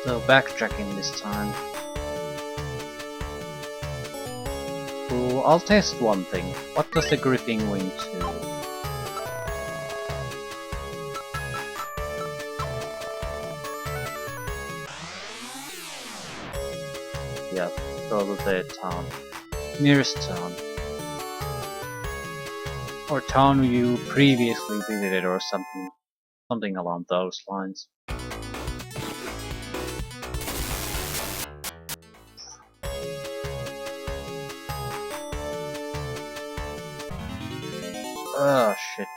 So backtracking this time. Oh, I'll test one thing. What does the gripping wing do? Yeah, go to the town. Nearest town. Or town you previously visited or something. Something along those lines. Oh shit.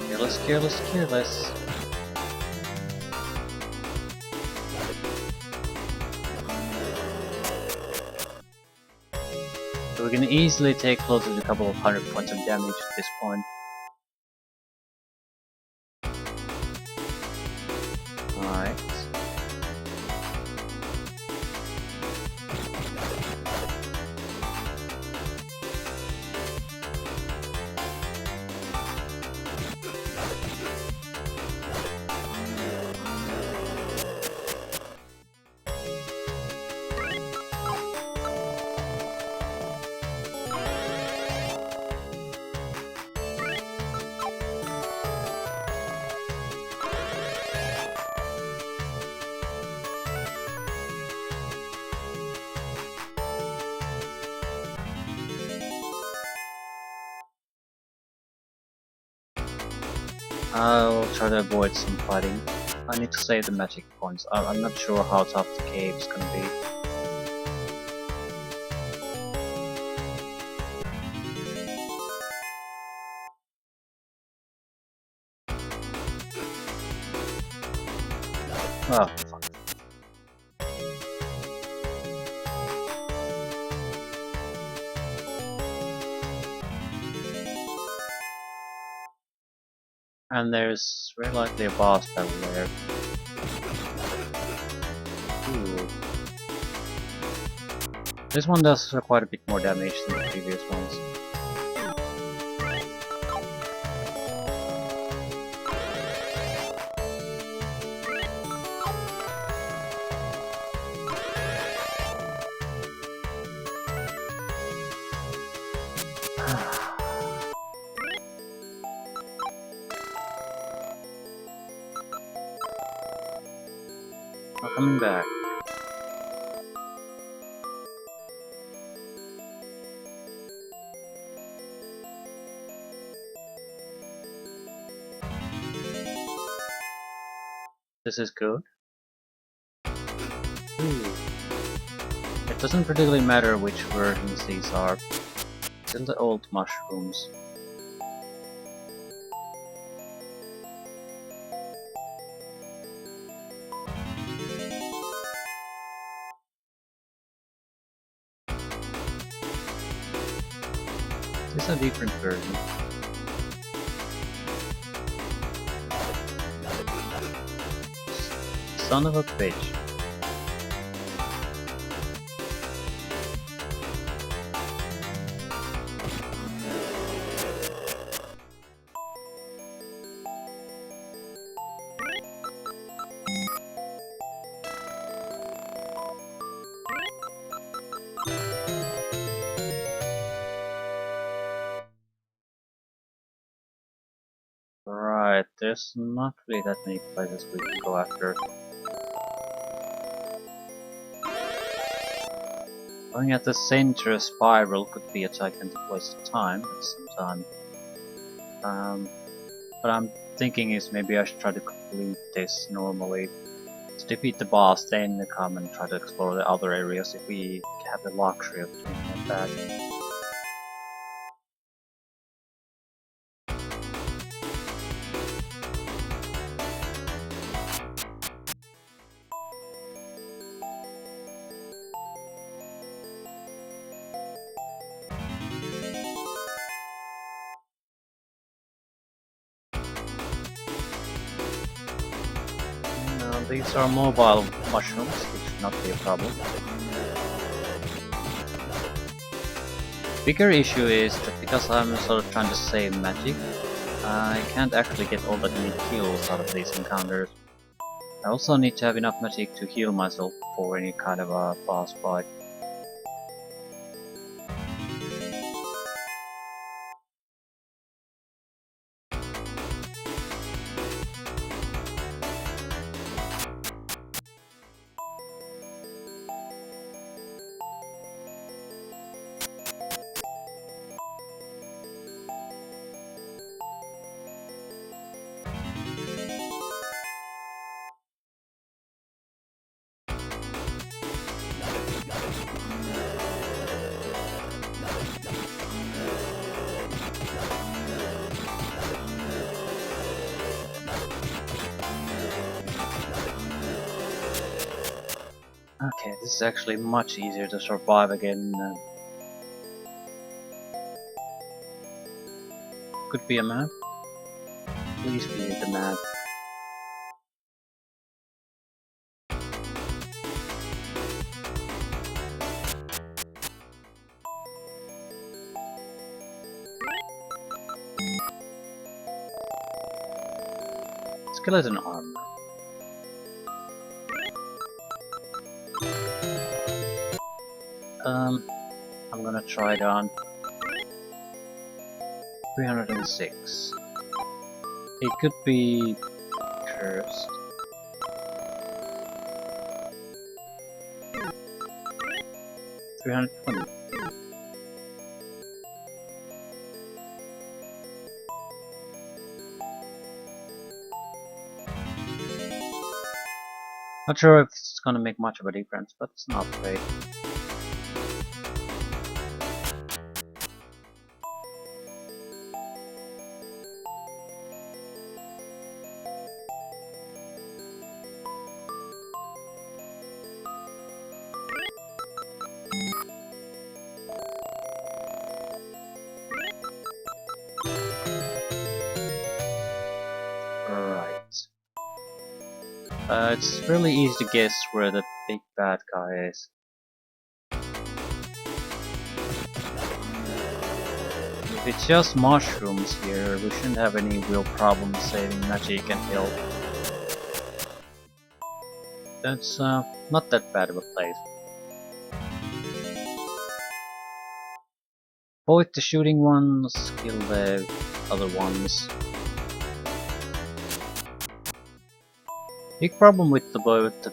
Careless, careless, careless. So we can easily take closer to a couple of 100 points of damage at this point. Alright. I'll try to avoid some fighting. I need to save the magic points. I'm not sure how tough the cave's gonna be. Oh, fuck. And there's very likely a boss battle there. Ooh. This one does quite a bit more damage than the previous ones. Not coming back. This is good. Ooh. It doesn't particularly matter which versions these are. Still the old mushrooms. This is a different version. Son of a bitch. Right, there's not really that many places we can go after. Going at the center spiral could be a gigantic waste of time at some time. What I'm thinking is maybe I should try to complete this normally. To defeat the boss, then come and try to explore the other areas if we have the luxury of doing like that. These are mobile mushrooms, which should not be a problem. Bigger issue is that because I'm sort of trying to save magic, I can't actually get all that many kills out of these encounters. I also need to have enough magic to heal myself for any kind of a boss fight. Okay, this is actually much easier to survive again. Could be a map. Please be the map. Skeleton armor. I'm gonna try it on 306. It could be cursed. 320. Not sure if it's gonna make much of a difference, but it's not great. It's really easy to guess where the big bad guy is. If it's just mushrooms here, we shouldn't have any real problem saving magic and health. That's not that bad of a place. Avoid the shooting ones, kill the other ones. Big problem with the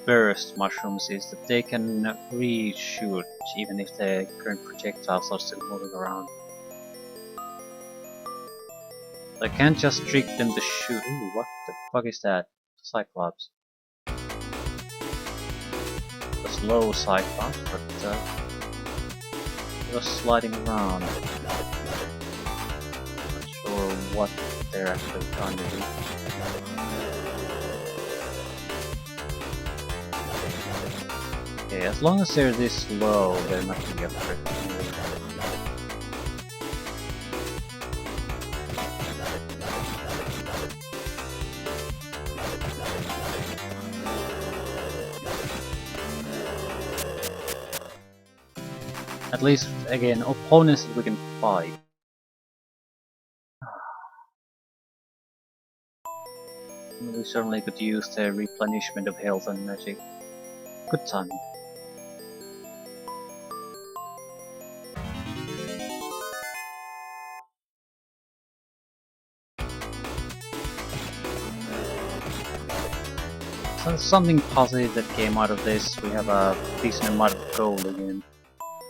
burst mushrooms is that they can reshoot even if the current projectiles are still moving around. I can't just trick them to shoot. Ooh, what the fuck is that? Cyclops. A slow Cyclops, but it was sliding around. Not sure what they're actually trying to do. Okay, as long as they're this low, they're not gonna be a threat to me. At least, again, opponents that we can fight. We certainly could use the replenishment of health and magic. Good timing. So something positive that came out of this. We have a decent amount of gold again.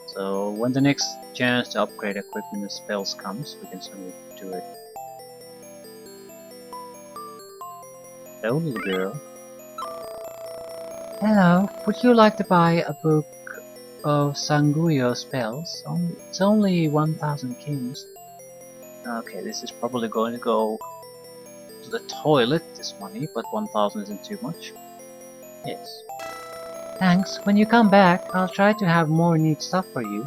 So when the next chance to upgrade equipment and spells comes, we can certainly do it. Hello, little girl. Hello, would you like to buy a book of Sanguyo spells? It's only 1000 kings. Okay, this is probably going to go to the toilet, this money, but 1000 isn't too much. Yes. Thanks. When you come back, I'll try to have more neat stuff for you.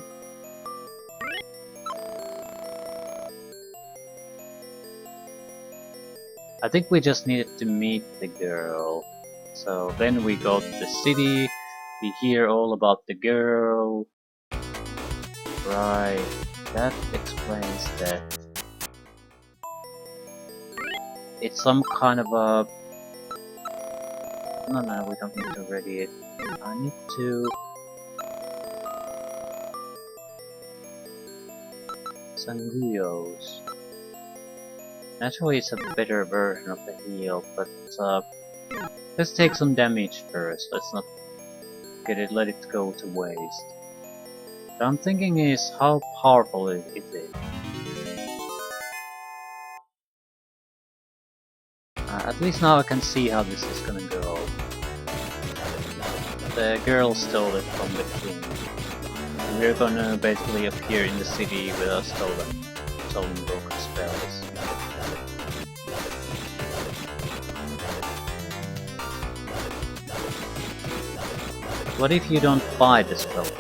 I think we just needed to meet the girl. So then we go to the city, we hear all about the girl. Right, that explains that. It's some kind of a... No, we don't need to ready it. I need to... Sanguyos. Naturally it's a better version of the heal, but let's take some damage first. Let's not let it go to waste. What I'm thinking is how powerful is it? At least now I can see how this is gonna go. The girl stole it from the king. We're gonna basically appear in the city with our stolen book of spells. What if you don't buy the spell book?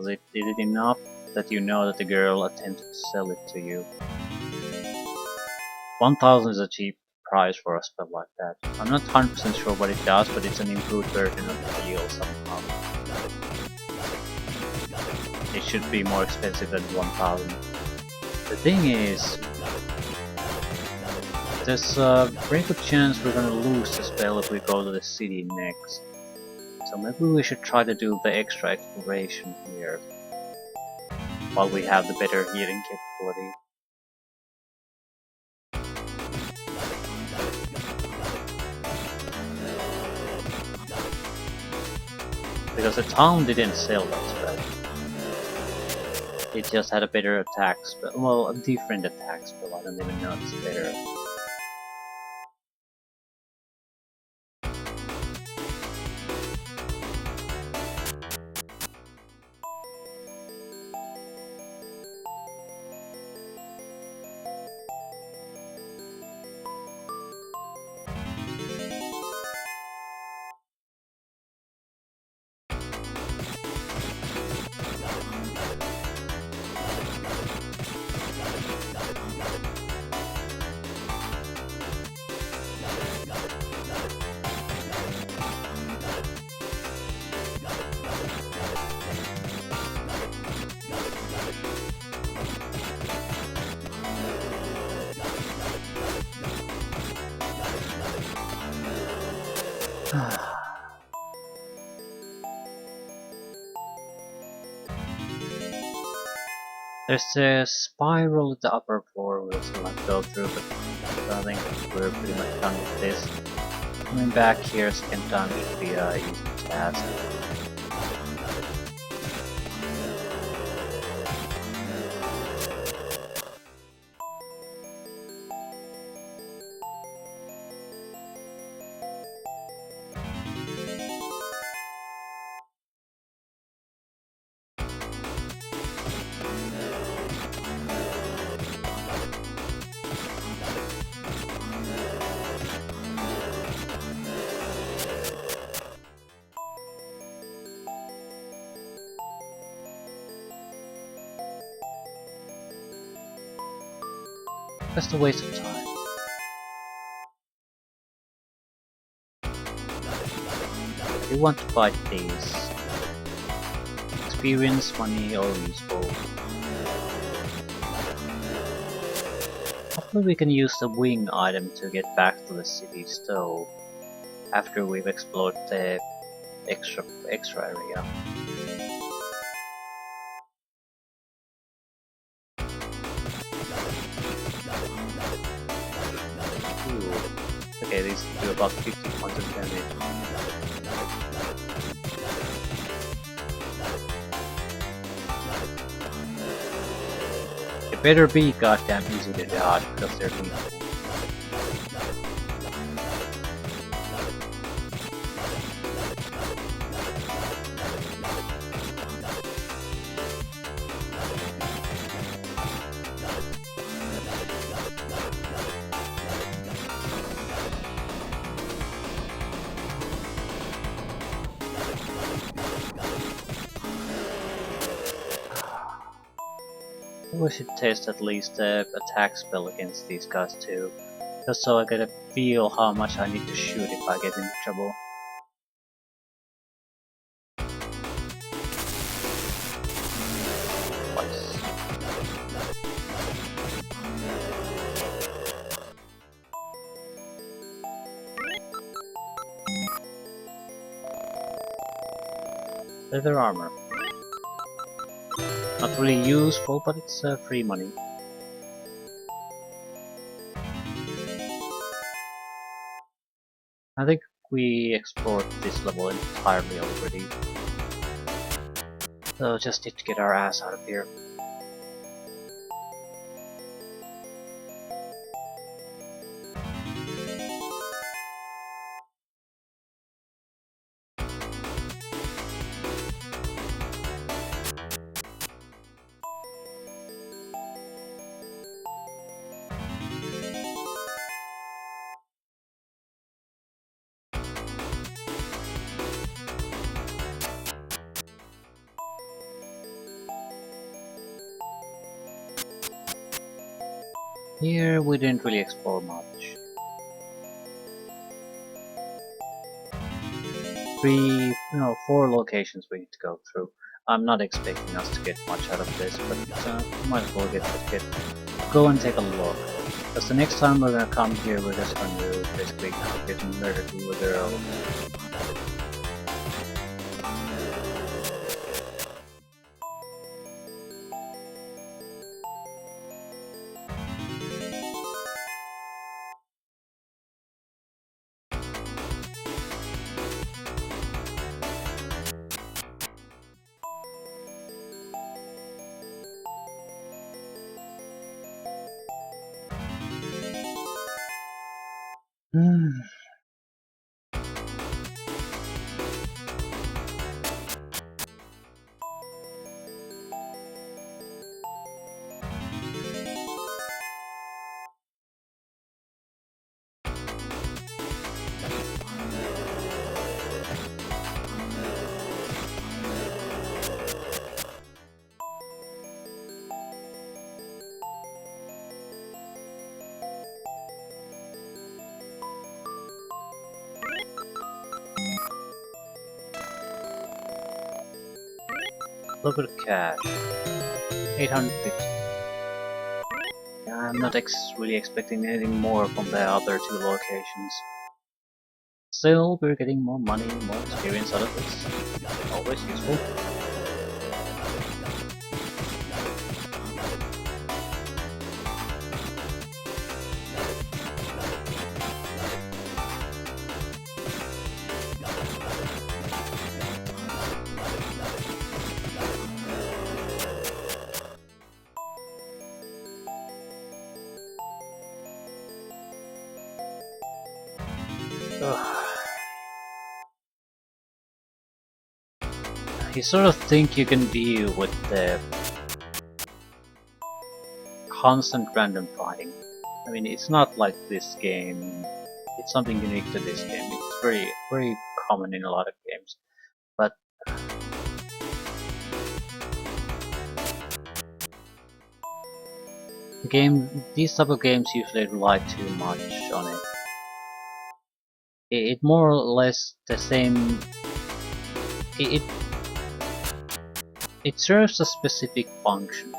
Is it enough that you know that the girl attempts to sell it to you? 1000 is a cheap price for a spell like that. I'm not 100% sure what it does, but it's an improved version of the heal somehow. It should be more expensive than 1000. The thing is, there's a very good chance we're gonna lose the spell if we go to the city next. So maybe we should try to do the extra exploration here, while we have the better healing capability. Because the town didn't sell that spell. It just had a better attack spell. Well, a different attack spell. I don't even know if it's better. There's a spiral at the upper floor we'll still have to go through, but I think we're pretty much done with this. Coming back here second time should be a easy task. Just a waste of time. You want to fight these. Experience, money, or useful. Hopefully we can use the wing item to get back to the city stove after we've explored the extra area. Ooh. Okay, these do about 50 points of damage. It better be goddamn easy to dodge because they're lethal. We should test at least the attack spell against these guys too, just so I get a feel how much I need to shoot if I get into trouble. Leather armor. Not really useful, but it's free money. I think we explored this level entirely already. So just need to get our ass out of here. Here we didn't really explore much. 4 locations we need to go through. I'm not expecting us to get much out of this, but might as well go and take a look. Because the next time we're gonna come here, we're just going to basically get murdered with their own. Look at the cash. 850. Yeah, I'm not really expecting anything more from the other 2 locations. Still, we're getting more money, more experience out of this. Always useful. You sort of think you can deal with the constant random fighting. I mean, it's not like this game, it's something unique to this game. It's very common in a lot of games. But these type of games usually rely too much on it. It more or less the same. It serves a specific function,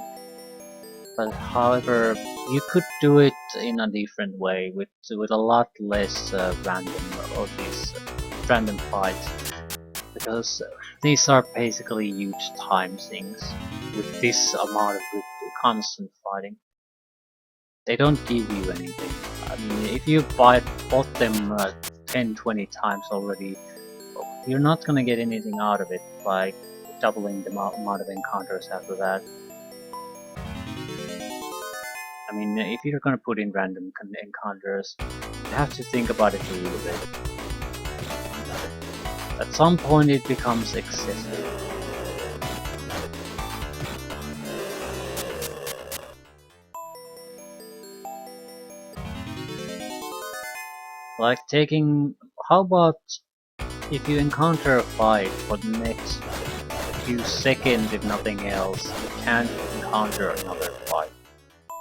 but however, you could do it in a different way with a lot less random or these random fights, because these are basically huge time sinks with this amount of constant fighting. They don't give you anything. I mean, if you bought them 10-20 times already, you're not gonna get anything out of it by doubling the amount of encounters after that. I mean, if you're gonna put in random encounters, you have to think about it a little bit. At some point it becomes excessive. Like how about if you encounter a fight for the next few seconds, if nothing else, you can't encounter another fight.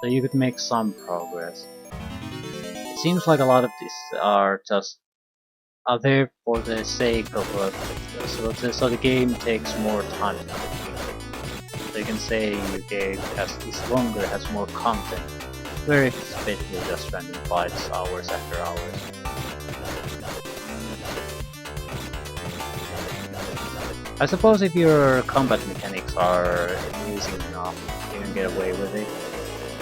So you could make some progress. It seems like a lot of these are there for the sake of so the game takes more time to complete. So you can say your game is longer, has more content, where it's basically just random fights hours after hours. I suppose if your combat mechanics are amusing enough, you can get away with it,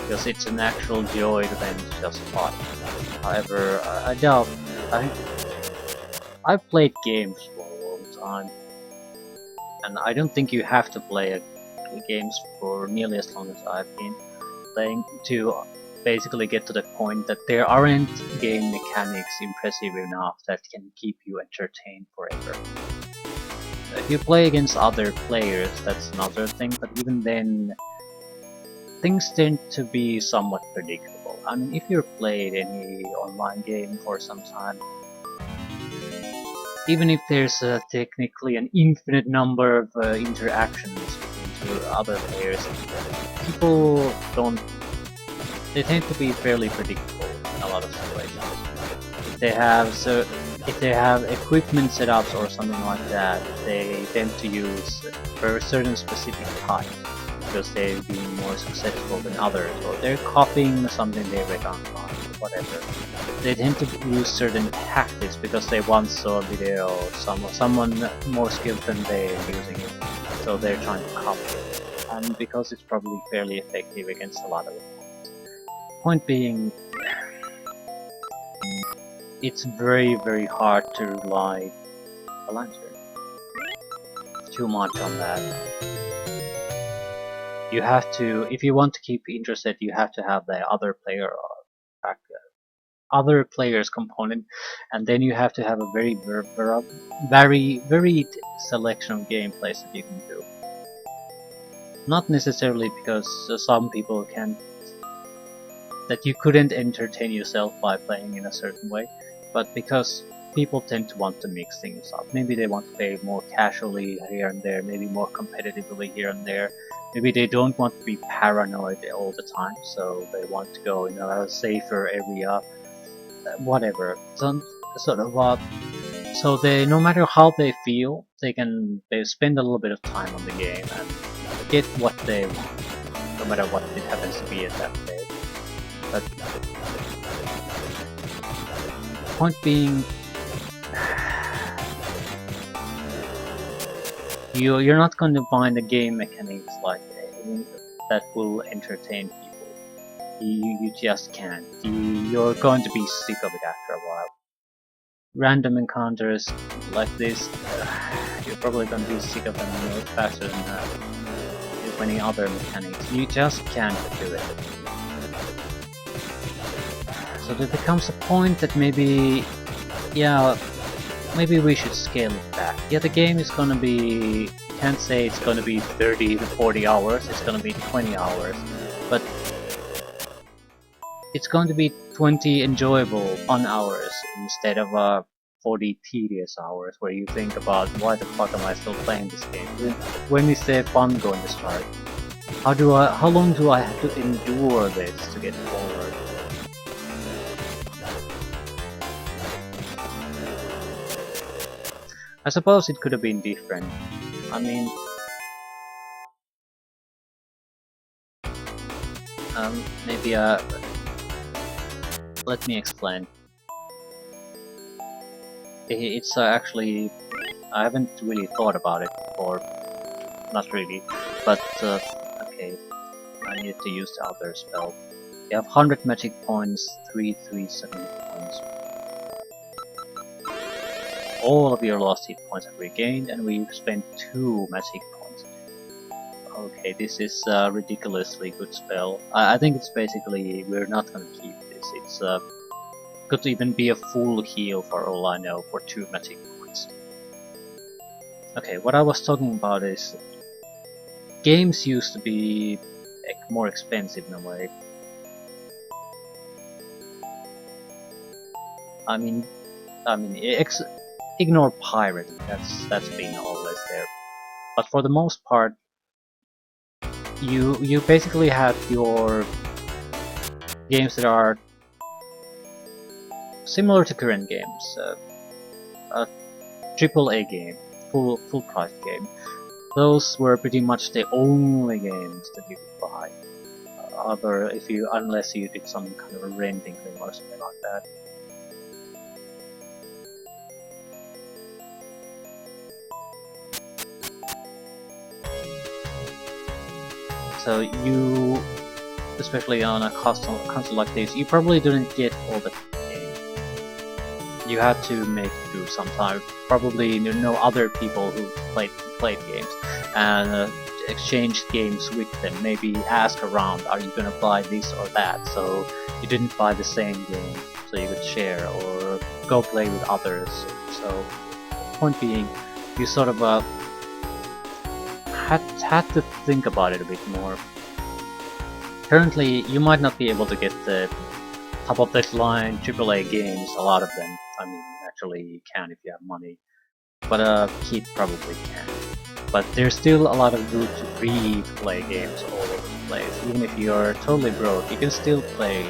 because it's an actual joy than just fight. However, I doubt. I've played games for a long time, and I don't think you have to play games for nearly as long as I've been playing to basically get to the point that there aren't game mechanics impressive enough that can keep you entertained forever. If you play against other players, that's another thing, but even then, things tend to be somewhat predictable. I mean, if you've played any online game for some time, even if there's technically an infinite number of interactions between two other players, people don't. They tend to be fairly predictable in a lot of situations. If they have equipment setups or something like that, they tend to use for certain specific types because they've been more successful than others, or they're copying something they read online, whatever. They tend to use certain tactics because they once saw a video of someone more skilled than they're using it, so they're trying to copy it. And because it's probably fairly effective against a lot of opponents. Point being, it's very hard to rely too much on that. You have to, if you want to keep interested, you have to have the other players component, and then you have to have a very varied selection of gameplays that you can do. Not necessarily because some people that you couldn't entertain yourself by playing in a certain way, but because people tend to want to mix things up. Maybe they want to play more casually here and there, maybe more competitively here and there. Maybe they don't want to be paranoid all the time, so they want to go in a safer area, whatever. So they, no matter how they feel, they spend a little bit of time on the game and get what they want, no matter what it happens to be at that day. But point being, you're not going to find a game mechanics like that will entertain people. You just can't. You're going to be sick of it after a while. Random encounters like this, you're probably going to be sick of them faster than any other mechanics. You just can't do it. So there becomes a point that maybe we should scale it back. Yeah, the game is gonna be, you can't say it's gonna be 30 to 40 hours, it's gonna be 20 hours, but it's going to be 20 enjoyable, fun hours instead of 40 tedious hours where you think about why the fuck am I still playing this game? When is the fun going to start? How long do I have to endure this to get forward? I suppose it could have been different. I mean, maybe let me explain. It's actually, I haven't really thought about it before, not really, but okay, I need to use the other spell. You have 100 magic points, 337 points. All of your lost hit points are regained, and we've spent 2 magic points. Okay, this is a ridiculously good spell. I think it's basically, we're not gonna keep this. It's could even be a full heal for all I know for 2 magic points. Okay, what I was talking about is games used to be more expensive in a way. I mean, ignore pirating. That's been always there. But for the most part, you basically have your games that are similar to current games, a AAA game, full price game. Those were pretty much the only games that you could buy. Unless you did some kind of a renting thing or something like that. So you, especially on a console like this, you probably didn't get all the game. You had to make do sometimes. Probably know other people who played games and exchange games with them. Maybe ask around, are you gonna buy this or that? So you didn't buy the same game, so you could share or go play with others. So point being, you sort of had to think about it a bit more. Currently, you might not be able to get the top of the line AAA games, a lot of them. I mean, actually you can if you have money, but Keith probably can. But there's still a lot of good free play games all over the place. Even if you're totally broke, you can still play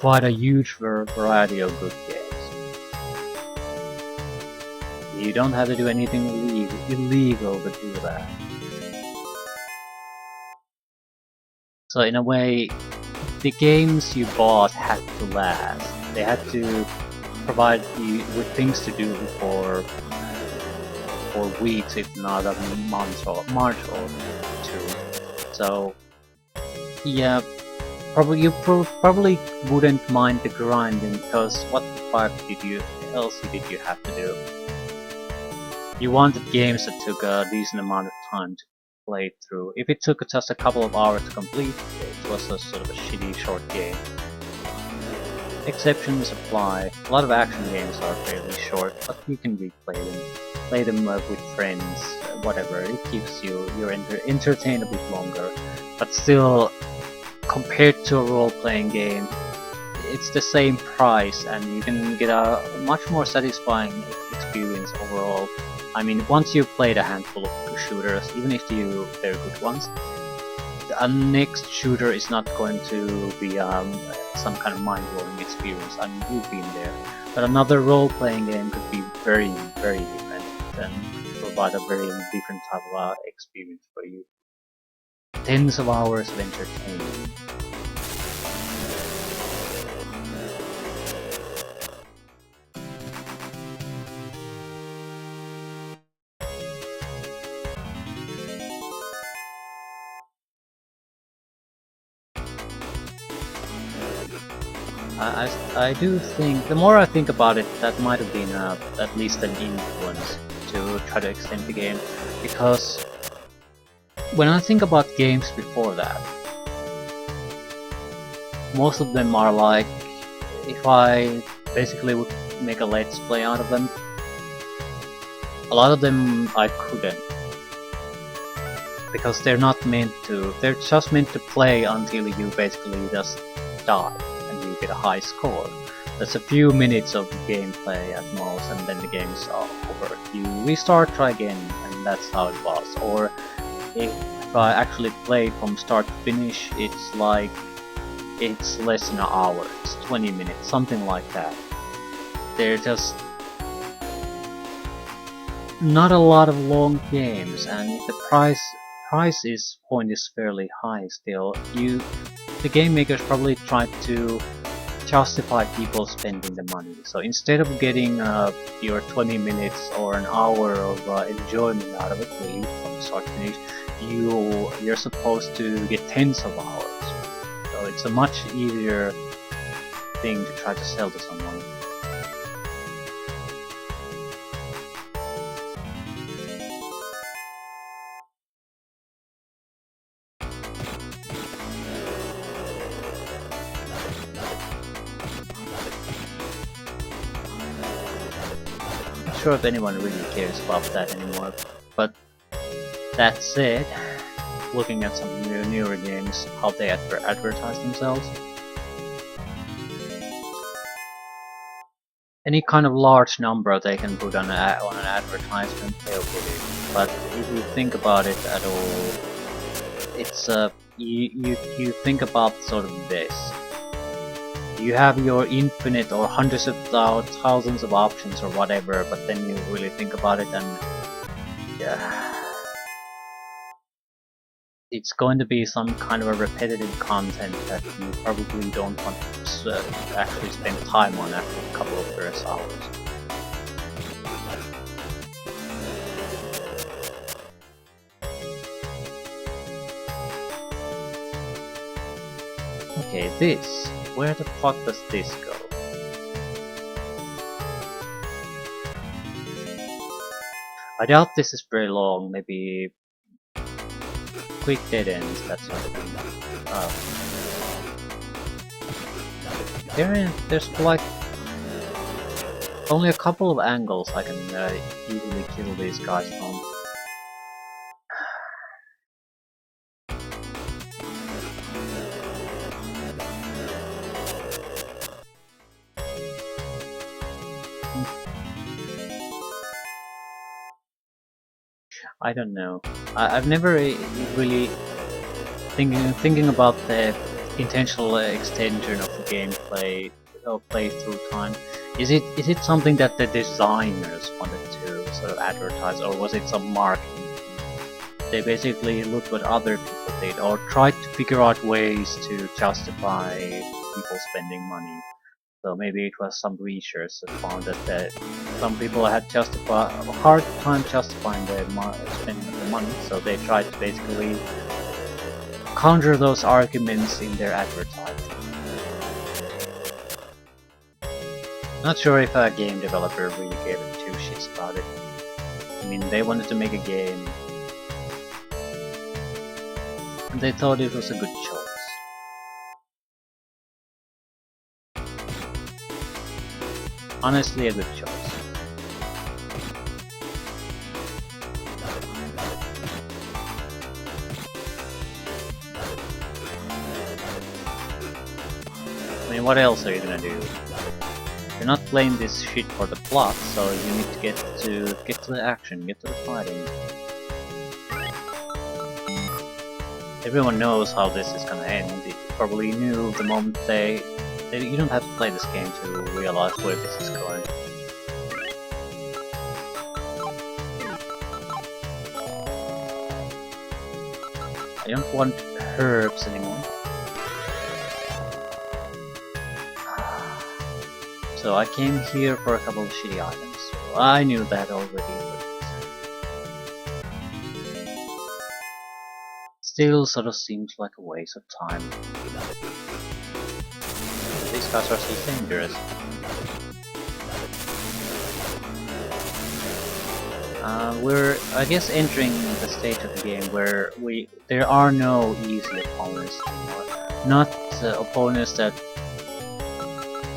quite a huge variety of good games. You don't have to do anything illegal to do that. So in a way, the games you bought had to last. They had to provide you with things to do for weeks, if not a month or two. So yeah, probably you probably wouldn't mind the grinding, because what the fuck else did you have to do? You wanted games that took a decent amount of time to play through. If it took just a couple of hours to complete, it was a sort of a shitty short game. Exceptions apply. A lot of action games are fairly short, but you can replay them. Play them with friends, whatever. It keeps you're entertained a bit longer. But still, compared to a role-playing game, it's the same price, and you can get a much more satisfying experience overall. I mean, once you've played a handful of shooters, even if they're good ones, a next shooter is not going to be some kind of mind-blowing experience. I mean, you've been there. But another role-playing game could be very, very different and provide a very different type of experience for you. Tens of hours of entertainment. I do think, the more I think about it, that might have been at least an influence to try to extend the game, because when I think about games before that, most of them are like, if I basically would make a let's play out of them, a lot of them I couldn't, because they're not meant to, they're just meant to play until you basically just die and you get a high score. That's a few minutes of gameplay at most, and then the game's over. You restart, try again, and that's how it was. Or if I actually play from start to finish, it's like, it's less than an hour, it's 20 minutes, something like that. They're just not a lot of long games, and if the price point is fairly high still, the game makers probably tried to justify people spending the money. So instead of getting your 20 minutes or an hour of enjoyment out of it, really, from start to finish, you're supposed to get tens of hours. So it's a much easier thing to try to sell to someone. Sure if anyone really cares about that anymore, but that said, looking at some newer games, how they advertise themselves, any kind of large number they can put on an advertisement, they'll get it. But if you think about it at all, it's you think about sort of this. You have your infinite or hundreds of thousands of options or whatever, but then you really think about it, and it's going to be some kind of a repetitive content that you probably don't want to actually spend time on after a couple of first hours. this? Where the fuck does this go? I doubt this is very long, maybe quick dead ends, that sort of thing. There's like only a couple of angles I can easily kill these guys from. I don't know. I've never really thinking about the intentional extension of the gameplay or playthrough time. Is it something that the designers wanted to sort of advertise, or was it some marketing? They basically looked what other people did, or tried to figure out ways to justify people spending money. So maybe it was some research that found that some people had a hard time justifying the spending of the money, so they tried to basically counter those arguments in their advertising. Not sure if a game developer really gave it two shits about it. I mean, they wanted to make a game, and they thought it was a good choice. Honestly, a good choice. I mean, what else are you gonna do? You're not playing this shit for the plot, so you need to get to the action, get to the fighting. Everyone knows how this is gonna end. You probably knew the moment you don't have to play this game to realize where this is going. I don't want herbs anymore. So I came here for a couple of shitty items. So I knew that already, but still sort of seems like a waste of time. These guys are so dangerous. We're, I guess, entering the stage of the game where there are no easy opponents anymore. Not opponents that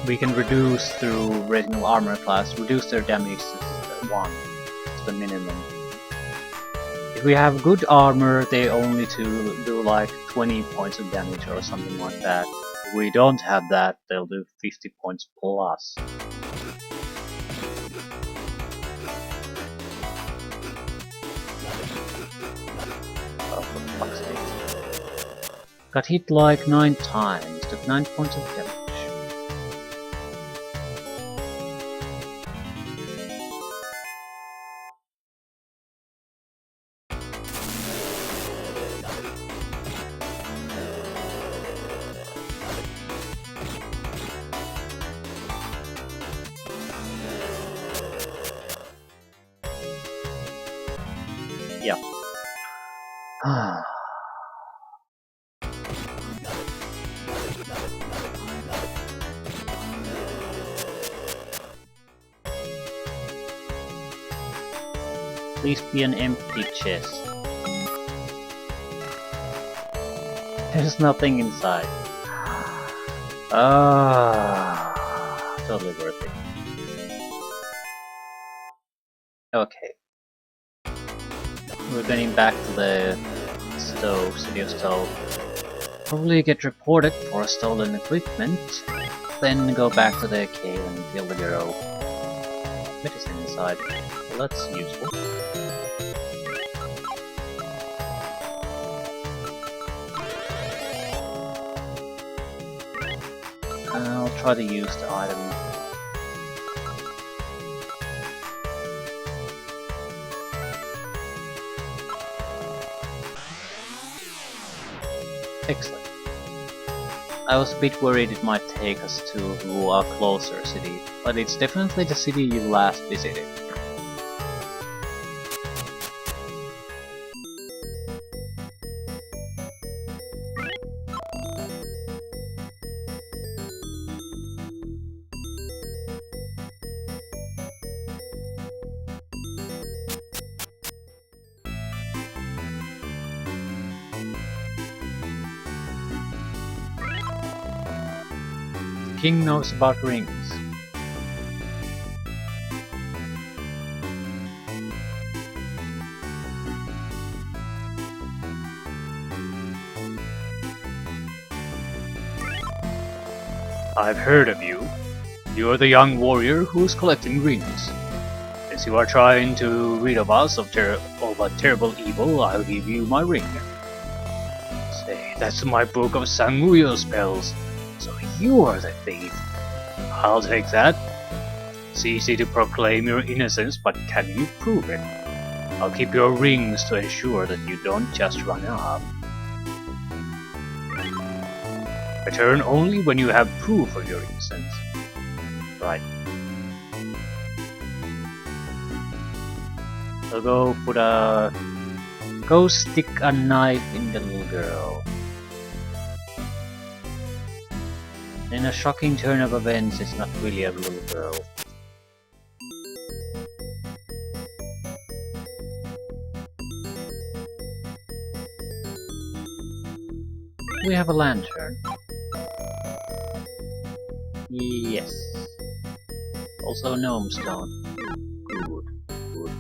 we can reduce through raising of armor class, reduce their damage to 1, to the minimum. If we have good armor, they only do like 20 points of damage or something like that. If we don't have that, they'll do 50 points plus. Oh, for fuck's sake. Got hit like 9 times, took 9 points of damage. Yeah. Please be an empty chest. There's nothing inside. Totally worth it. Okay. We're getting back to the city of stove. Probably get reported for stolen equipment, then go back to the cave and kill the girl. Medicine inside. Well, that's useful. I'll try to use the item. Excellent. I was a bit worried it might take us to a closer city, but it's definitely the city you last visited. king knows about rings. I've heard of you. You are the young warrior who is collecting rings. Since you are trying to rid of us of a terrible evil, I'll give you my ring. Say, that's my book of Sanguyo spells. So you are the thief. I'll take that. It's easy to proclaim your innocence, but can you prove it? I'll keep your rings to ensure that you don't just run off. Return only when you have proof of your innocence. Right. So go stick a knife in the little girl. In a shocking turn of events, it's not really a little girl. We have a lantern. Yes. Also gnome stone. Good, good.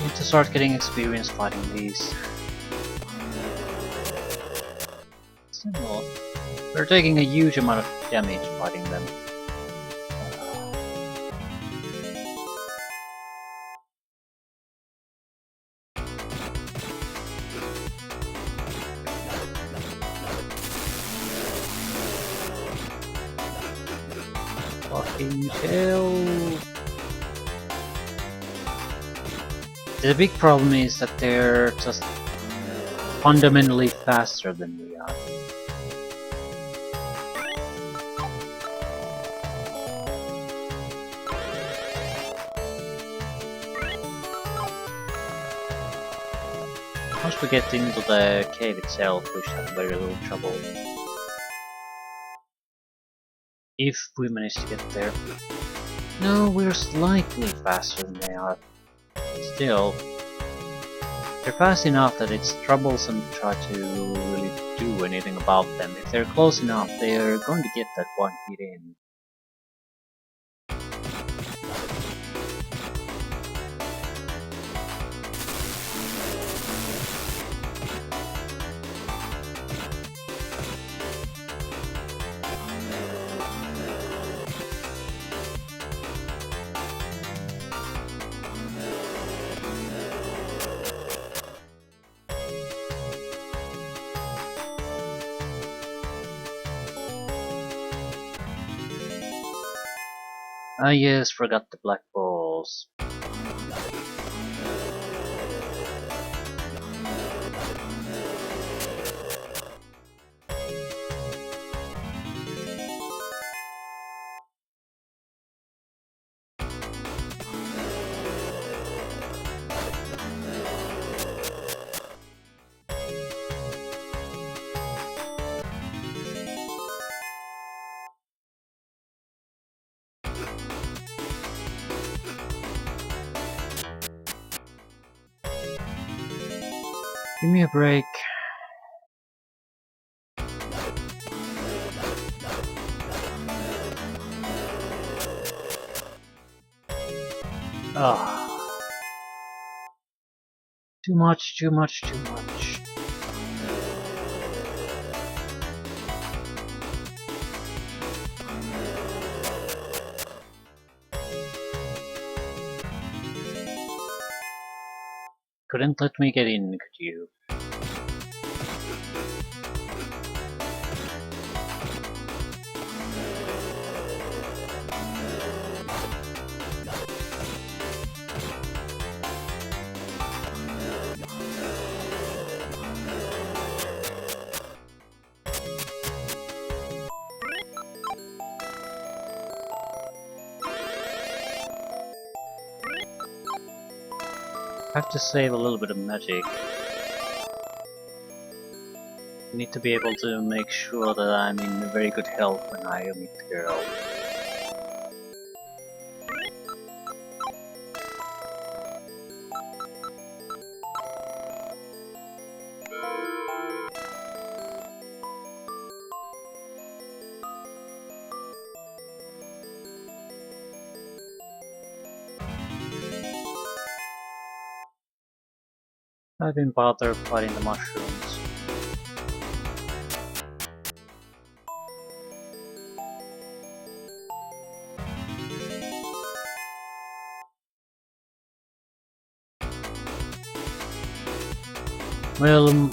Need to start getting experience fighting these. Still, we're taking a huge amount of damage fighting them. Fucking hell! The big problem is that they're just fundamentally faster than we are. Once we get into the cave itself, we should have very little trouble. If we manage to get there. No, we're slightly faster than they are. Still, they're fast enough that it's troublesome to try to really do anything about them. If they're close enough, they're going to get that one hit in. Ah yes, forgot the black balls. Give me a break. Ah. Too much, too much, too much. Couldn't let me get in, could you? have to save a little bit of magic. I need to be able to make sure that I'm in very good health when I meet the girl. I've been bothered fighting the mushrooms. Well,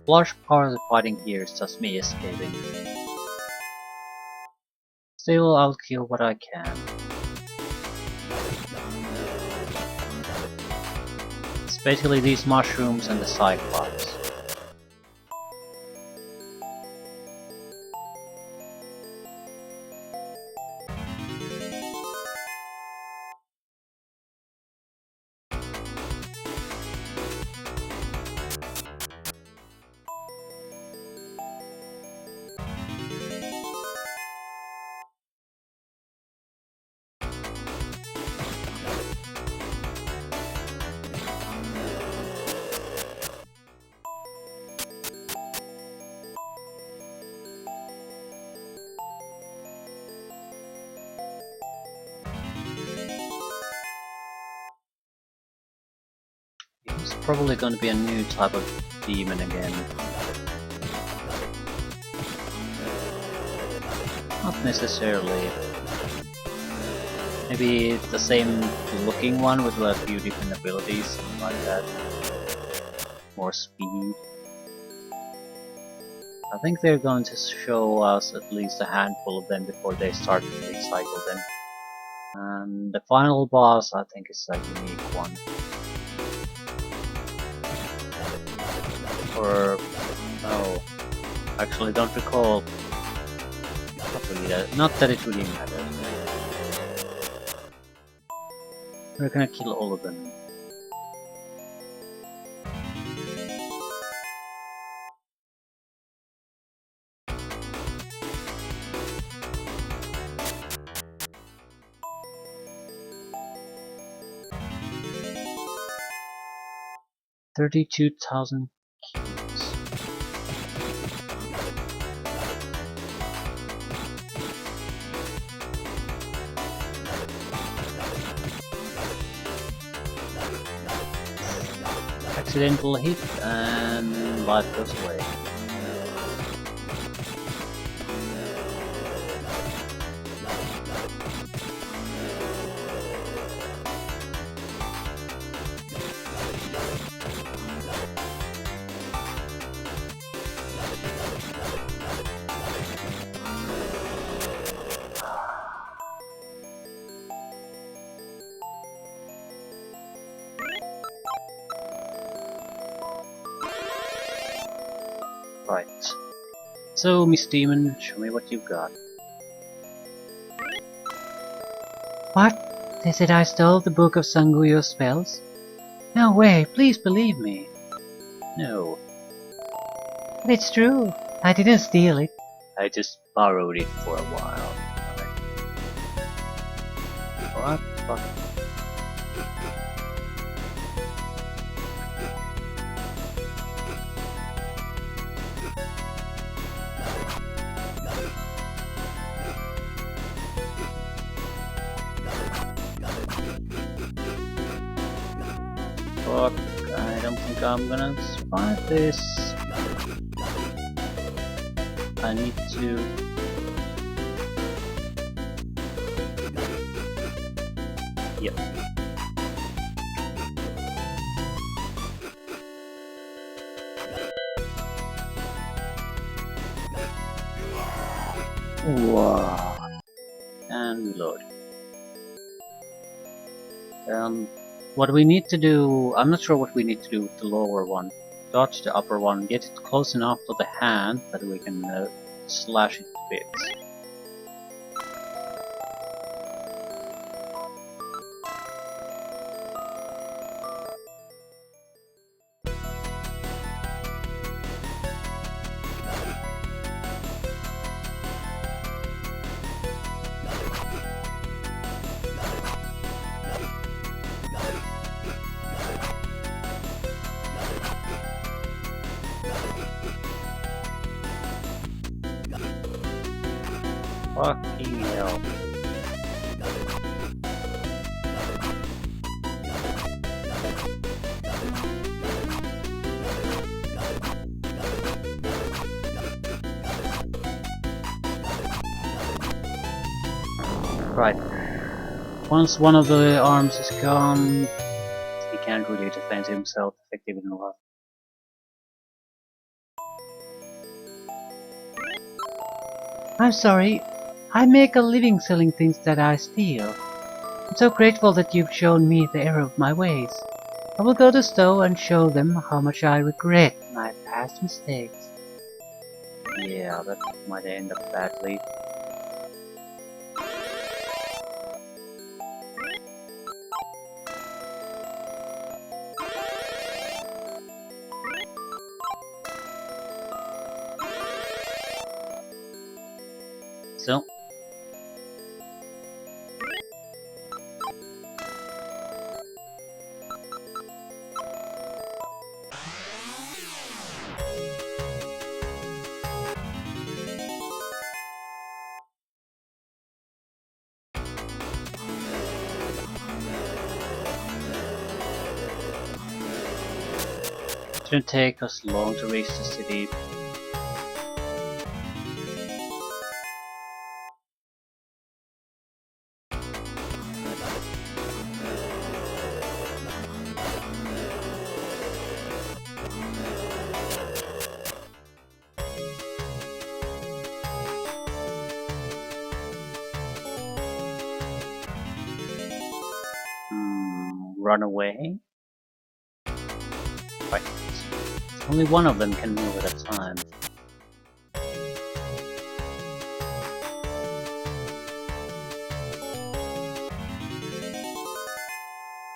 large part of the fighting here is just me escaping. Still, I'll kill what I can. Especially these mushrooms and the cyclops. It's probably going to be a new type of demon again. Not necessarily. Maybe the same looking one with a few different abilities, something like that. More speed. I think they're going to show us at least a handful of them before they start to recycle them. And the final boss, I think, is a unique one. Or no, actually don't recall. Not that it really matters. We're gonna kill all of them. $32,000 keys. Accidental hit and life goes away. Right. So, Miss Demon, show me what you've got. What? They said I stole the book of Sanguyo's spells? No way, please believe me. No. But it's true. I didn't steal it. I just borrowed it for a while. What the fuck? Fuck, I don't think I'm gonna survive this. I need to... Yep. Wow. And reload. What we need to do, I'm not sure what we need to do with the lower one. Dodge the upper one, get it close enough to the hand that we can slash it to bits. Fucking hell. Right. Once one of the arms is gone, he can't really defend himself effectively enough. I'm sorry. I make a living selling things that I steal. I'm so grateful that you've shown me the error of my ways. I will go to Stowe and show them how much I regret my past mistakes. Yeah, that might end up badly. So, it didn't take us long to reach the city. Run away? Right. Only one of them can move at a time.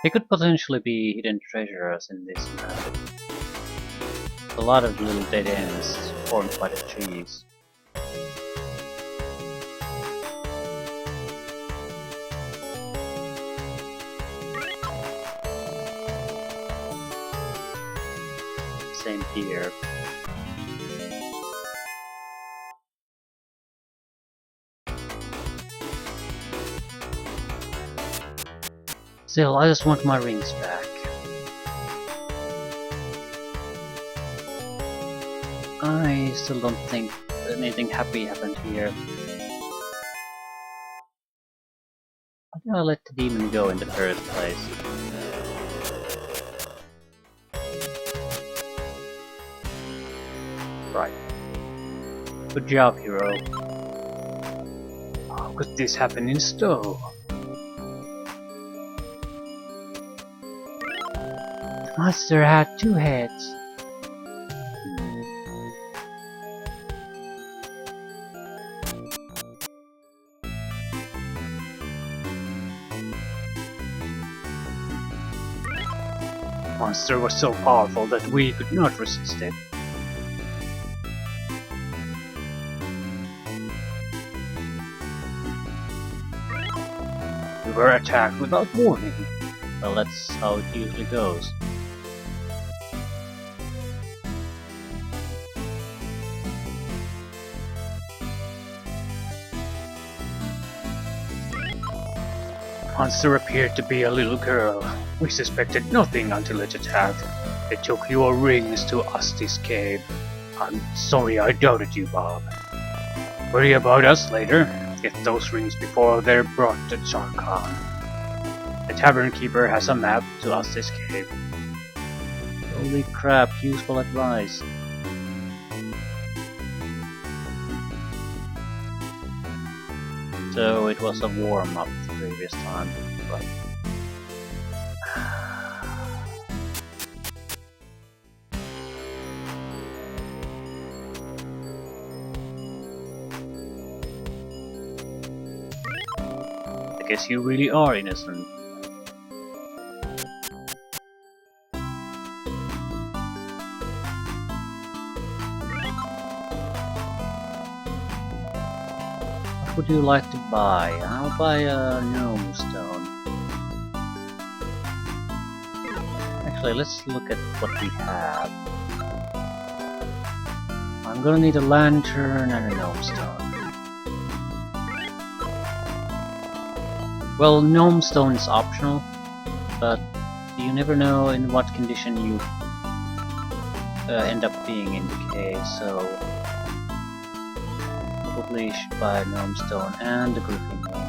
There could potentially be hidden treasures in this map. A lot of little dead ends formed by the trees. Same here. Still, I just want my rings back. I still don't think anything happy happened here. Why did I let the demon go in the first place? Right. Good job, hero. How could this happen in Stowe? The monster had 2 heads. The monster was so powerful that we could not resist it. We were attacked without warning. Well, that's how it usually goes. The monster appeared to be a little girl. We suspected nothing until it attacked. It took your rings to Asti's cave. I'm sorry I doubted you, Bob. Worry about us later. Get those rings before they're brought to Charkhan. The tavern keeper has a map to Asti's cave. Holy crap, useful advice. So it was a warm-up the previous time, but... I guess you really are innocent. What would you like to buy? I'll buy a gnome stone. Actually, let's look at what we have. I'm gonna need a lantern and a gnome stone. Well, gnome stone is optional, but you never know in what condition you end up being in the cave, so probably should buy gnome stone and the griffin gnome.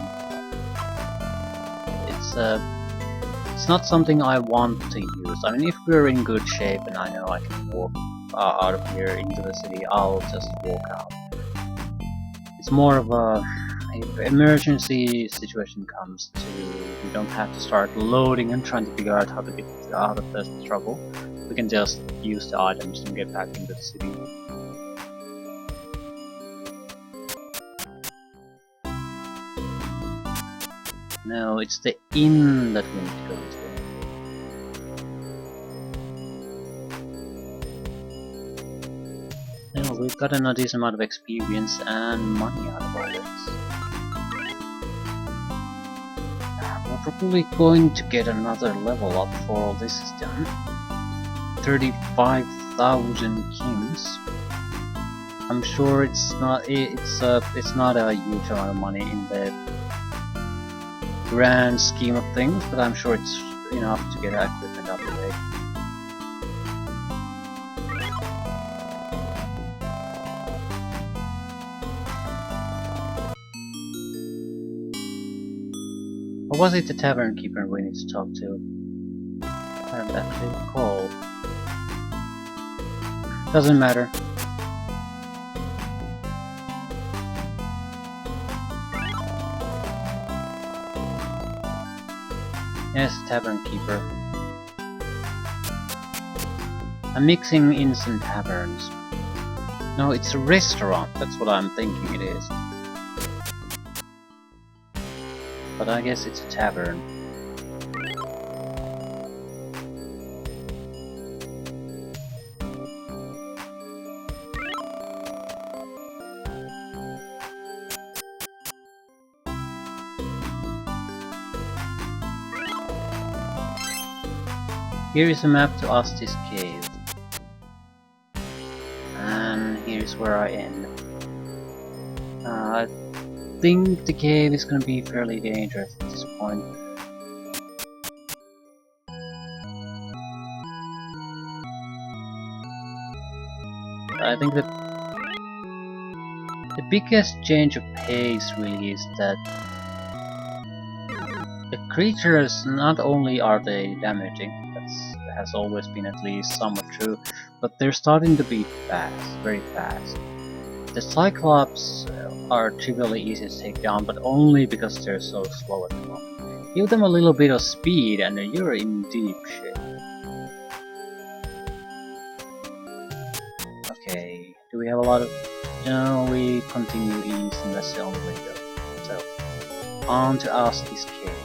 It's not something I want to use. I mean, if we're in good shape and I know I can walk out of here into the city, I'll just walk out. It's more of a if emergency situation comes to, we don't have to start loading and trying to figure out how to get out of this trouble. We can just use the items and get back into the city. No, it's the inn that we need to go to. Now we've gotten a decent amount of experience and money out of all this. We're probably going to get another level up before all this is done. 35,000 kims. I'm sure it's not a huge amount of money in the grand scheme of things, but I'm sure it's enough to get our equipment up to date. Or was it the tavern keeper we need to talk to? I don't actually recall. Doesn't matter. Yes, tavern keeper. I'm mixing inns and taverns. No, it's a restaurant, that's what I'm thinking it is. But I guess it's a tavern. Here is a map to Astis Cave. And here's where I end. I think the cave is gonna be fairly dangerous at this point. I think that the biggest change of pace really is that the creatures, not only are they damaging, that has always been at least somewhat true, but they're starting to be fast, very fast. The Cyclops are trivially easy to take down, but only because they're so slow at the moment. Give them a little bit of speed and you're in deep shit. Okay, do we have a lot of... No, we continue east and that's the only way to go. So, on to Astis Cave.